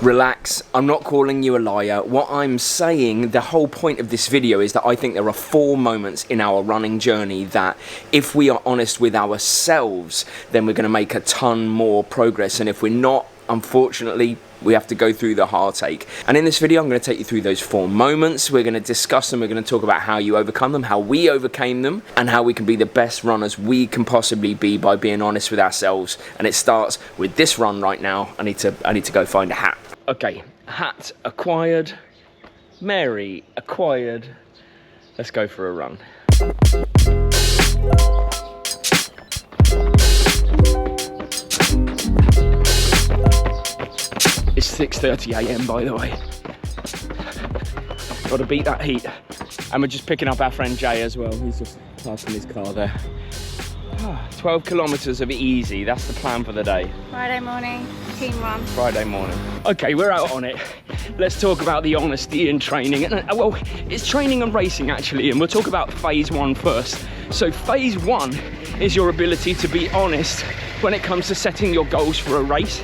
Relax, I'm not calling you a liar. What I'm saying, the whole point of this video is that I think there are 4 moments in our running journey that if we are honest with ourselves, then we're going to make a ton more progress. And if we're not, unfortunately, we have to go through the heartache. And in this video, I'm going to take you through those 4 moments. We're going to discuss them. We're going to talk about how you overcome them, how we overcame them, and how we can be the best runners we can possibly be by being honest with ourselves. And it starts with this run right now. I need to go find a hat. Okay, hat acquired. Mary acquired. Let's go for a run. It's 6:30 AM by the way. Got to beat that heat. And we're just picking up our friend Jay as well. He's just parking his car there. 12 kilometers of easy, that's the plan for the day. Friday morning, team run. Friday morning. Okay, we're out on it. Let's talk about the honesty in training. And well, it's training and racing actually, and we'll talk about phase 1 first. So phase 1 is your ability to be honest when it comes to setting your goals for a race.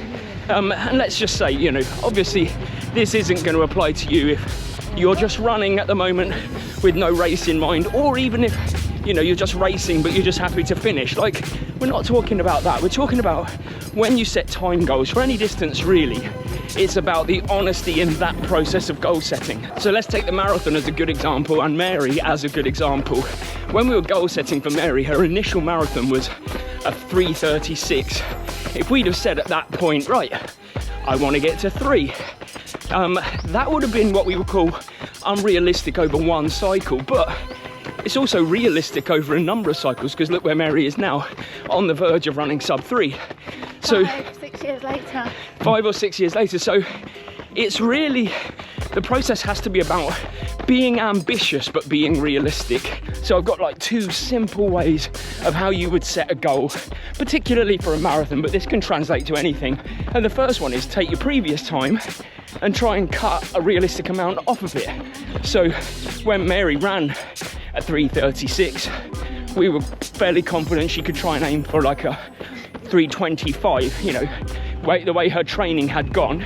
And let's just say, you know, obviously this isn't going to apply to you if you're just running at the moment with no race in mind, or even if, you know, you're just racing but you're just happy to finish. Like, we're not talking about that. We're talking about when you set time goals for any distance really. It's about the honesty in that process of goal setting. So let's take the marathon as a good example and Mary as a good example. When we were goal setting for Mary, her initial marathon was a 3:36. If we'd have said at that point, right, I want to get to 3, that would have been what we would call unrealistic over one cycle, but it's also realistic over a number of cycles, because look where Mary is now, on the verge of running sub 3. So 6 years later. 5 or 6 years later. So it's really, the process has to be about being ambitious but being realistic. So I've got like 2 simple ways of how you would set a goal, particularly for a marathon, but this can translate to anything. And the first one is take your previous time and try and cut a realistic amount off of it. So when Mary ran at 3:36, we were fairly confident she could try and aim for like a 3:25, you know, the way her training had gone,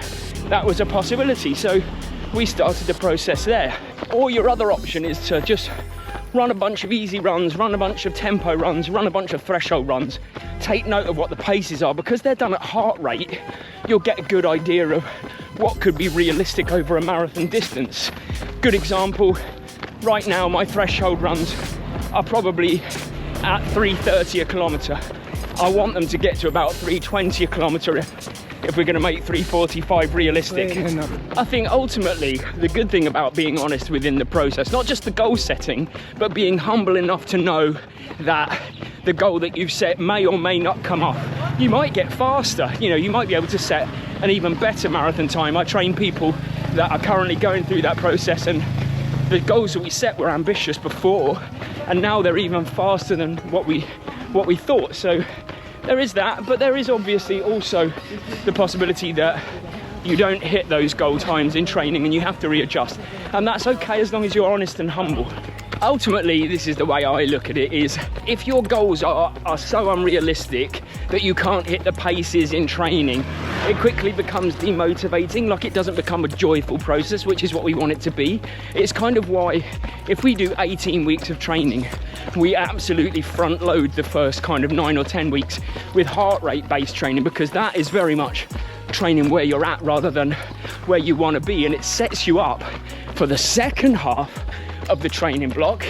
that was a possibility. So we started the process there. Or your other option is to just run a bunch of easy runs, run a bunch of tempo runs, run a bunch of threshold runs. Take note of what the paces are, because they're done at heart rate. You'll get a good idea of what could be realistic over a marathon distance. Good example, right now my threshold runs are probably at 3:30 a kilometre. I want them to get to about 3:20 a kilometre if we're going to make 3:45 realistic. I think ultimately the good thing about being honest within the process, not just the goal setting, but being humble enough to know that the goal that you've set may or may not come off. You might get faster, you know, you might be able to set an even better marathon time. I train people that are currently going through that process, and the goals that we set were ambitious before, and now they're even faster than what we thought. So there is that, but there is obviously also the possibility that you don't hit those goal times in training and you have to readjust. And that's okay as long as you're honest and humble. Ultimately, this is the way I look at it, is if your goals are so unrealistic that you can't hit the paces in training, it quickly becomes demotivating. Like, it doesn't become a joyful process, which is what we want it to be. It's kind of why if we do 18 weeks of training, we absolutely front load the first kind of 9 or 10 weeks with heart rate based training, because that is very much training where you're at rather than where you want to be, and it sets you up for the second half of the training block,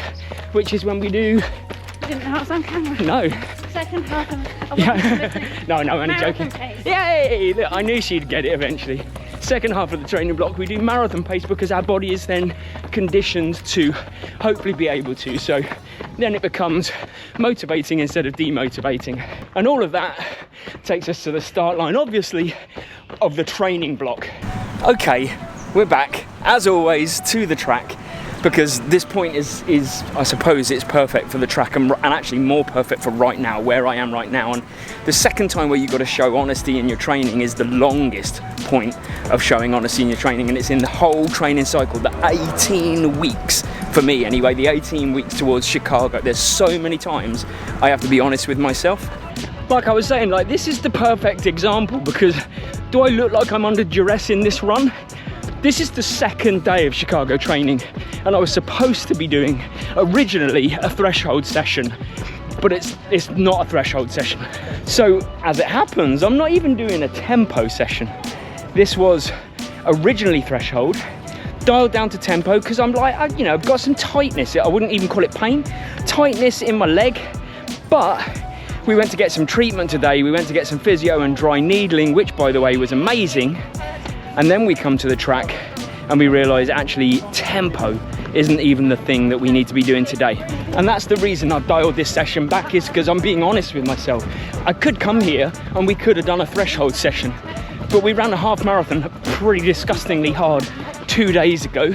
which is when we do... You didn't know I was on camera? No. Second half of Yeah. No, only joking. Pace. Yay! Look, I knew she'd get it eventually. Second half of the training block, we do marathon pace, because our body is then conditioned to hopefully be able to. So then it becomes motivating instead of demotivating. And all of that takes us to the start line, obviously, of the training block. Okay, we're back, as always, to the track, because this point is I suppose it's perfect for the track, and actually more perfect for right now, where I am right now. And the second time where you've got to show honesty in your training is the longest point of showing honesty in your training, and it's in the whole training cycle, the 18 weeks, for me anyway, the 18 weeks towards Chicago. There's so many times I have to be honest with myself. like I was saying, like this is the perfect example, because do I look like I'm under duress in this run? This is the second day of Chicago training, and I was supposed to be doing originally a threshold session, but it's not a threshold session. So as it happens, I'm not even doing a tempo session. This was originally threshold, dialed down to tempo, because I'm like, I've got some tightness. I wouldn't even call it pain, tightness in my leg. But we went to get some treatment today. We went to get some physio and dry needling, which by the way was amazing. And then we come to the track and we realize actually tempo isn't even the thing that we need to be doing today. And that's the reason I've dialed this session back, is because I'm being honest with myself. I could come here and we could have done a threshold session, but we ran a half marathon pretty disgustingly hard 2 days ago.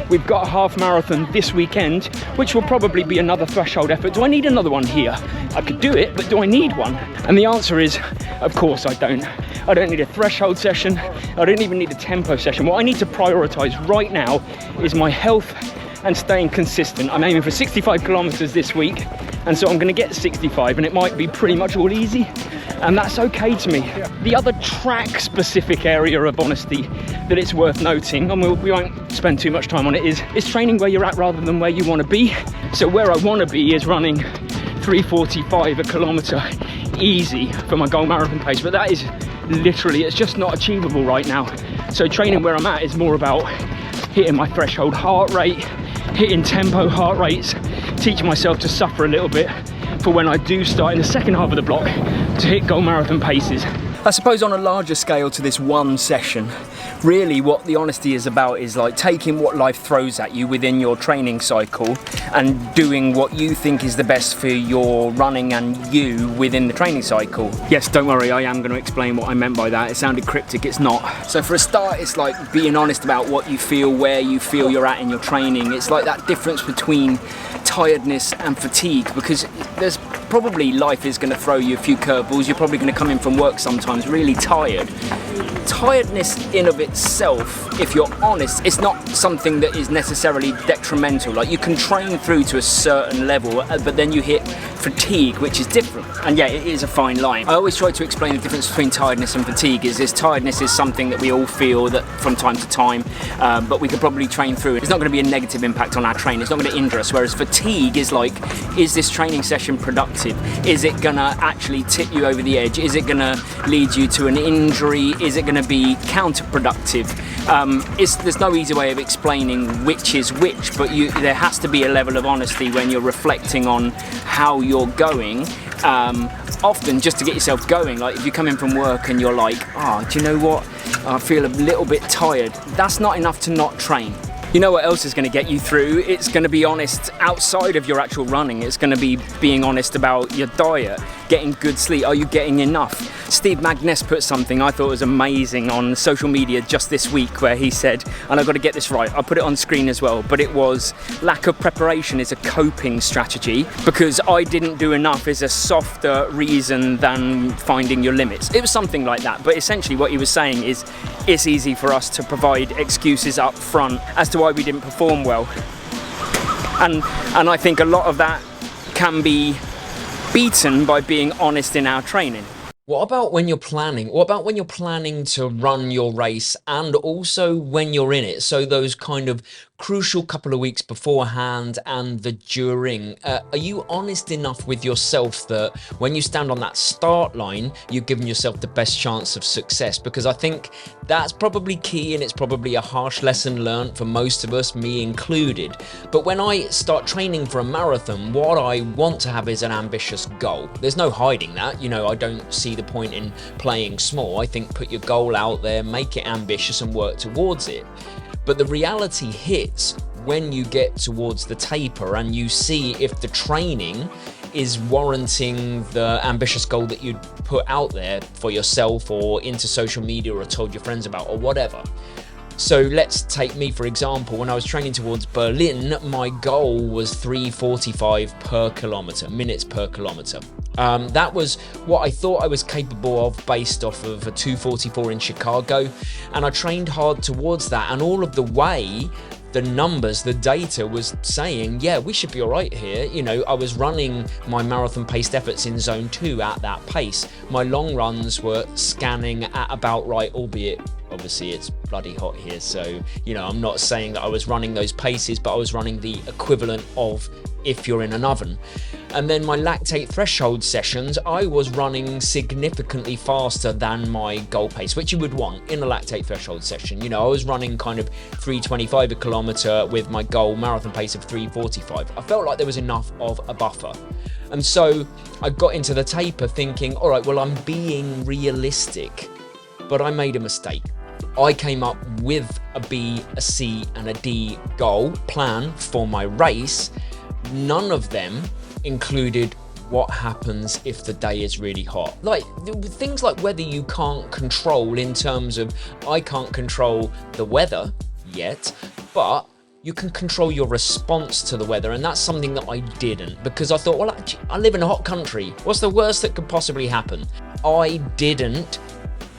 We've got a half marathon this weekend, which will probably be another threshold effort. Do I need another one here? I could do it, but do I need one? And the answer is, of course I don't. I don't need a threshold session. I don't even need a tempo session. What I need to prioritize right now is my health and staying consistent. I'm aiming for 65 kilometers this week, and so I'm gonna get 65, and it might be pretty much all easy, and that's okay to me. The other track specific area of honesty that it's worth noting, and we won't spend too much time on it, is training where you're at rather than where you want to be. So where I want to be is running 3:45 a kilometer easy for my goal marathon pace, but that is literally, it's just not achievable right now. So training where I'm at is more about hitting my threshold heart rate, hitting tempo heart rates, teaching myself to suffer a little bit for when I do start in the second half of the block to hit goal marathon paces. I suppose on a larger scale to this one session, really what the honesty is about is like taking what life throws at you within your training cycle and doing what you think is the best for your running and you within the training cycle. Yes, don't worry, I am going to explain what I meant by that. It sounded cryptic, it's not. So for a start, it's like being honest about what you feel, where you feel you're at in your training. It's like that difference between tiredness and fatigue, because there's probably, life is going to throw you a few curveballs. You're probably going to come in from work sometimes really tired. Tiredness in of itself, if you're honest, it's not something that is necessarily detrimental. Like, you can train through to a certain level, but then you hit fatigue, which is different. And yeah, it is a fine line. I always try to explain the difference between tiredness and fatigue. Is this tiredness is something that we all feel that from time to time, but we could probably train through. It's not going to be a negative impact on our training. It's not going to injure us. Whereas fatigue is like, is this training session productive? Is it going to actually tip you over the edge? Is it going to lead you to an injury? Is it going to be counterproductive? There's no easy way of explaining which is which, but there has to be a level of honesty when you're reflecting on how you're going. Often just to get yourself going, like if you come in from work and you're like, do you know what, I feel a little bit tired, that's not enough to not train. You know what else is going to get you through? It's going to be honest outside of your actual running. It's going to be being honest about your diet, getting good sleep. Are you getting enough? Steve Magness put something I thought was amazing on social media just this week, where he said, and I've got to get this right, I'll put it on screen as well, but it was, lack of preparation is a coping strategy, because I didn't do enough is a softer reason than finding your limits. It was something like that, but essentially what he was saying is it's easy for us to provide excuses up front as to why we didn't perform well. And I think a lot of that can be beaten by being honest in our training. What about when you're planning? What about when you're planning to run your race and also when you're in it? So those kind of crucial couple of weeks beforehand and the during. Are you honest enough with yourself that when you stand on that start line, you're giving yourself the best chance of success? Because I think that's probably key, and it's probably a harsh lesson learned for most of us, me included. But when I start training for a marathon, what I want to have is an ambitious goal. There's no hiding that. You know, I don't see the point in playing small. I think put your goal out there, make it ambitious and work towards it. But the reality hits when you get towards the taper and you see if the training is warranting the ambitious goal that you'd put out there for yourself or into social media or told your friends about or whatever. So let's take me, for example. When I was training towards Berlin, my goal was 3:45 per kilometer, minutes per kilometer. That was what I thought I was capable of based off of a 2:44 in Chicago, and I trained hard towards that. And all of the way the numbers, the data was saying, yeah, we should be all right here. You know, I was running my marathon paced efforts in zone 2 at that pace. My long runs were scanning at about right, albeit obviously it's bloody hot here. So, you know, I'm not saying that I was running those paces, but I was running the equivalent of if you're in an oven. And then my lactate threshold sessions, I was running significantly faster than my goal pace, which you would want in a lactate threshold session. You know, I was running kind of 3:25 a kilometer with my goal marathon pace of 3:45. I felt like there was enough of a buffer. And so I got into the taper thinking, all right, well, I'm being realistic, but I made a mistake. I came up with a B, a C, and a D goal plan for my race. None of them included what happens if the day is really hot. Like things like weather you can't control, in terms of I can't control the weather yet, but you can control your response to the weather. And that's something that I didn't, because I thought, well, actually, I live in a hot country. What's the worst that could possibly happen? I didn't,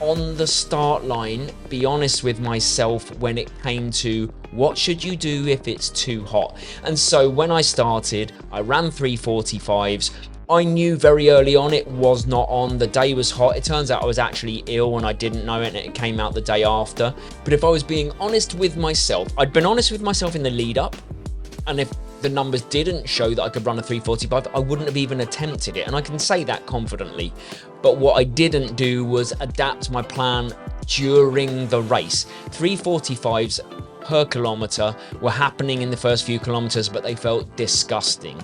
on the start line, be honest with myself when it came to what should you do if it's too hot. And so when I started, I ran 3:45s. I knew very early on it was not on. The day was hot. It turns out I was actually ill and I didn't know it, and it came out the day after. But if I was being honest with myself, I'd been honest with myself in the lead up, and if the numbers didn't show that I could run a 3:45, I wouldn't have even attempted it, and I can say that confidently. But what I didn't do was adapt my plan during the race. 3:45s per kilometer were happening in the first few kilometers, but they felt disgusting.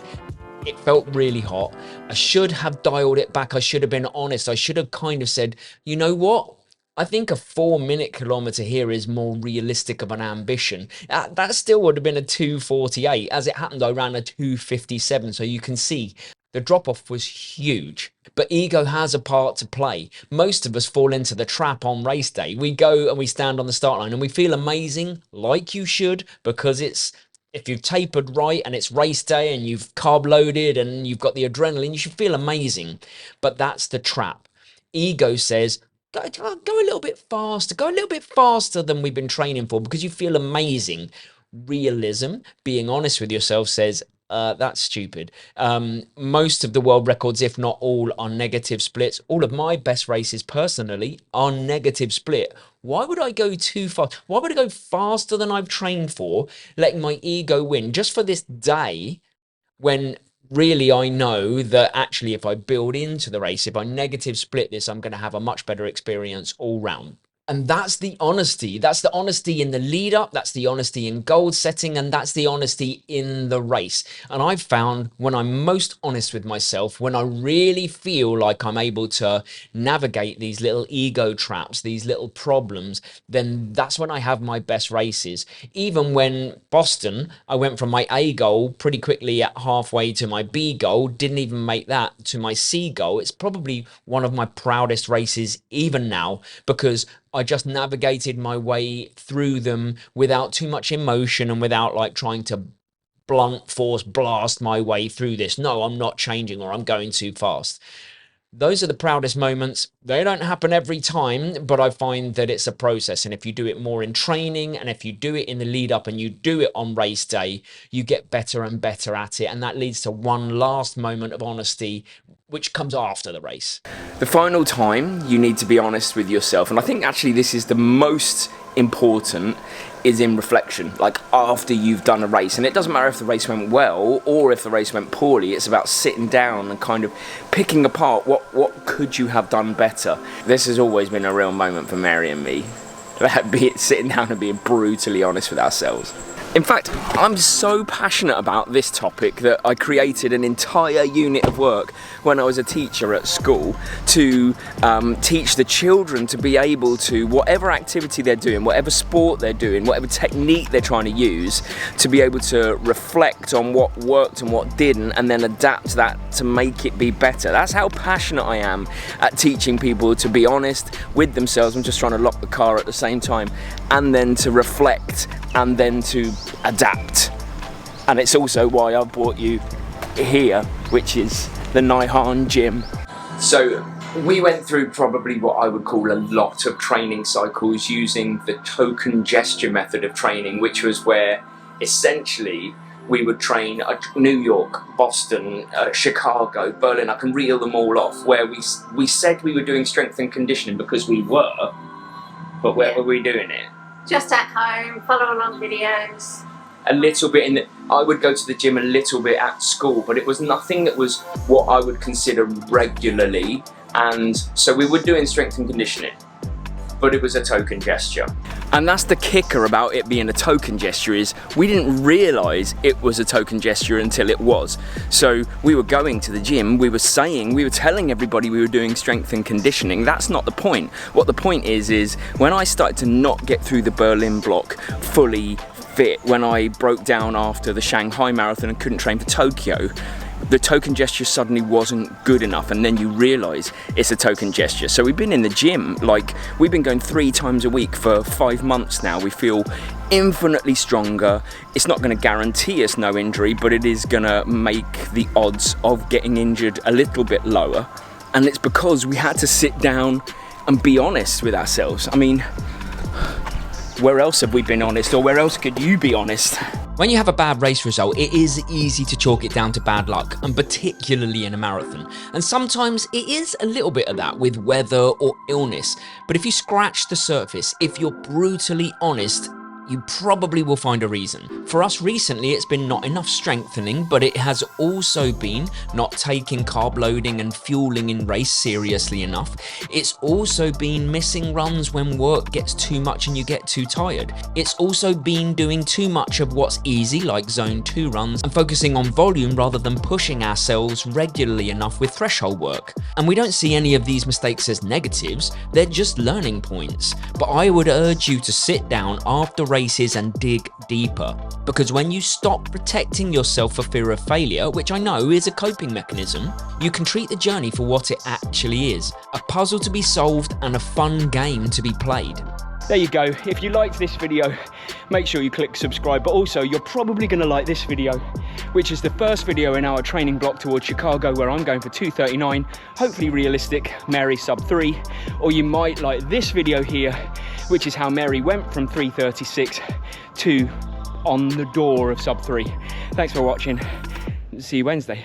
It felt really hot. I should have dialed it back. I should have been honest. I should have kind of said, you know what? I think a 4-minute kilometer here is more realistic of an ambition. That still would have been a 2:48. As it happened, I ran a 2:57. So you can see the drop-off was huge. But ego has a part to play. Most of us fall into the trap on race day. We go and we stand on the start line and we feel amazing, like you should, because if you've tapered right and it's race day and you've carb loaded and you've got the adrenaline, you should feel amazing. But that's the trap. Ego says, go a little bit faster, go a little bit faster than we've been training for because you feel amazing. Realism, being honest with yourself, says, that's stupid. Most of the world records, if not all, are negative splits. All of my best races personally are negative split. Why would I go too fast? Why would I go faster than I've trained for, letting my ego win just for this day, when really I know that actually if I build into the race, if I negative split this, I'm going to have a much better experience all round. And that's the honesty. That's the honesty in the lead up. That's the honesty in goal setting. And that's the honesty in the race. And I've found when I'm most honest with myself, when I really feel like I'm able to navigate these little ego traps, these little problems, then that's when I have my best races. Even when Boston, I went from my A goal pretty quickly at halfway to my B goal, didn't even make that to my C goal. It's probably one of my proudest races even now, because I just navigated my way through them without too much emotion and without like trying to blunt force blast my way through this. No, I'm not changing or I'm going too fast. Those are the proudest moments. They don't happen every time, but I find that it's a process. And if you do it more in training and if you do it in the lead up and you do it on race day, you get better and better at it. And that leads to one last moment of honesty, which comes after the race. The final time you need to be honest with yourself, and I think actually this is the most important, is in reflection, like after you've done a race. And it doesn't matter if the race went well or if the race went poorly, it's about sitting down and kind of picking apart what could you have done better. This has always been a real moment for Mary and me, be it sitting down and being brutally honest with ourselves. In fact, I'm so passionate about this topic that I created an entire unit of work when I was a teacher at school to teach the children to be able to, whatever activity they're doing, whatever sport they're doing, whatever technique they're trying to use, to be able to reflect on what worked and what didn't, and then adapt that to make it be better. That's how passionate I am at teaching people to be honest with themselves. I'm just trying to lock the car at the same time, and then to reflect, and then to adapt. And it's also why I brought you here, which is the Naihan gym. So we went through probably what I would call a lot of training cycles using the token gesture method of training, which was where essentially we would train at New York, Boston, Chicago, Berlin. I can reel them all off, where we said we were doing strength and conditioning because we were, but where were we doing it? Just at home, follow along videos. A little bit I would go to the gym a little bit at school, but it was nothing that was what I would consider regularly. And so we were doing strength and conditioning, but it was a token gesture. And that's the kicker about it being a token gesture, is we didn't realise it was a token gesture until it was. So we were going to the gym, we were telling everybody we were doing strength and conditioning. That's not the point. What the point is when I started to not get through the Berlin block fully fit, when I broke down after the Shanghai Marathon and couldn't train for Tokyo, the token gesture suddenly wasn't good enough, and then you realise it's a token gesture. So we've been in the gym, like we've been going 3 times a week for 5 months now. We feel infinitely stronger. It's not going to guarantee us no injury, but it is going to make the odds of getting injured a little bit lower. And it's because we had to sit down and be honest with ourselves. I mean, where else have we been honest, or where else could you be honest? When you have a bad race result, it is easy to chalk it down to bad luck, and particularly in a marathon. And sometimes it is a little bit of that with weather or illness. But if you scratch the surface, if you're brutally honest, you probably will find a reason. For us recently, it's been not enough strengthening, but it has also been not taking carb loading and fueling in race seriously enough. It's also been missing runs when work gets too much and you get too tired. It's also been doing too much of what's easy, like zone 2 runs, and focusing on volume rather than pushing ourselves regularly enough with threshold work. And we don't see any of these mistakes as negatives, they're just learning points. But I would urge you to sit down after races and dig deeper, because when you stop protecting yourself for fear of failure, which I know is a coping mechanism, you can treat the journey for what it actually is, a puzzle to be solved and a fun game to be played. There you go. If you liked this video, make sure you click subscribe, but also you're probably going to like this video, which is the first video in our training block towards Chicago, where I'm going for 2:39, hopefully realistic, Mary sub 3, or you might like this video here, which is how Mary went from 3:36 to on the door of sub 3. Thanks for watching. See you Wednesday.